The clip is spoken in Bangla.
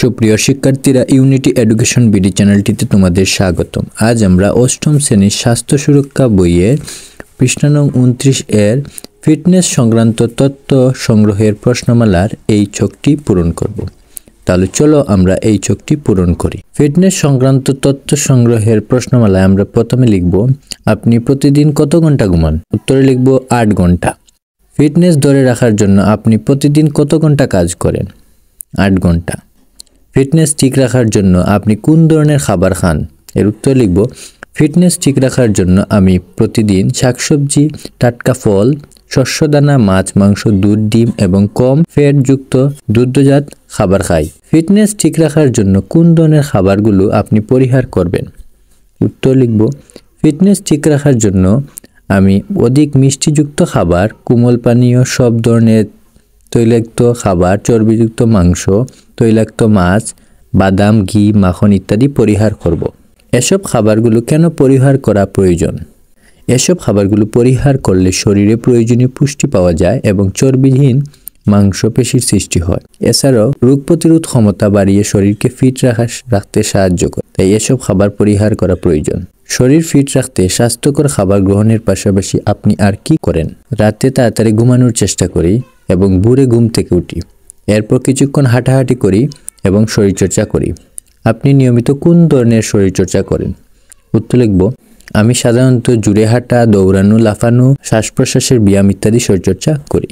সুপ্রিয় শিক্ষার্থীরা, ইউনিটি এডুকেশন বিডি চ্যানেলটিতে তোমাদের স্বাগতম। আজ আমরা অষ্টম শ্রেণীর স্বাস্থ্য সুরক্ষা বইয়ের পৃষ্ঠা নং 29 এর ফিটনেস সংক্রান্ত তথ্য সংগ্রহের প্রশ্নমালার এই ছকটি পূরণ করব। তাহলে চলো আমরা এই ছকটি পূরণ করি। ফিটনেস সংক্রান্ত তথ্য সংগ্রহের প্রশ্নমালায় আমরা প্রথমে লিখব, আপনি প্রতিদিন কত ঘন্টা ঘুমান? উত্তরে লিখব 8 ঘন্টা। ফিটনেস ধরে রাখার জন্য আপনি প্রতিদিন কত ঘন্টা কাজ করেন? 8 ঘন্টা। ফিটনেস ঠিক রাখার জন্য আপনি কোন ধরনের খাবার খান? এর উত্তর লিখব, ফিটনেস ঠিক রাখার জন্য আমি প্রতিদিন শাকসবজি, টাটকা ফল, শস্যদানা, মাছ, মাংস, দুধ, ডিম এবং কম ফ্যাটযুক্ত দুগ্ধজাত খাবার খাই। ফিটনেস ঠিক রাখার জন্য কোন ধরনের খাবারগুলো আপনি পরিহার করবেন? উত্তর লিখব, ফিটনেস ঠিক রাখার জন্য আমি অধিক মিষ্টিযুক্ত খাবার, কোমল পানীয়, সব ধরনের তৈলাক্ত খাবার, চর্বিযুক্ত মাংস, তৈলাক্ত মাছ, বাদাম, ঘি, মাখন ইত্যাদি পরিহার করব। এসব খাবারগুলো কেন পরিহার করা প্রয়োজন? এসব খাবারগুলো পরিহার করলে শরীরে প্রয়োজনীয় পুষ্টি পাওয়া যায় এবং চর্বিহীন মাংসপেশির সৃষ্টি হয়। এছাড়াও রোগ প্রতিরোধ ক্ষমতা বাড়িয়ে শরীরকে ফিট রাখতে সাহায্য করে। তাই এসব খাবার পরিহার করা প্রয়োজন। শরীর ফিট রাখতে স্বাস্থ্যকর খাবার গ্রহণের পাশাপাশি আপনি আর কি করেন? রাতে তাড়াতাড়ি ঘুমানোর চেষ্টা করি এবং ভোরে ঘুম থেকে উঠি। এরপর কিছুক্ষণ হাঁটাহাঁটি করি এবং শরীরচর্চা করি। আপনি নিয়মিত কোন ধরনের শরীরচর্চা করেন? উত্তর লিখব, আমি সাধারণত জুড়ে হাঁটা, দৌড়ানো, লাফানো, শ্বাস প্রশ্বাসের ব্যায়াম ইত্যাদি শরীরচর্চা করি।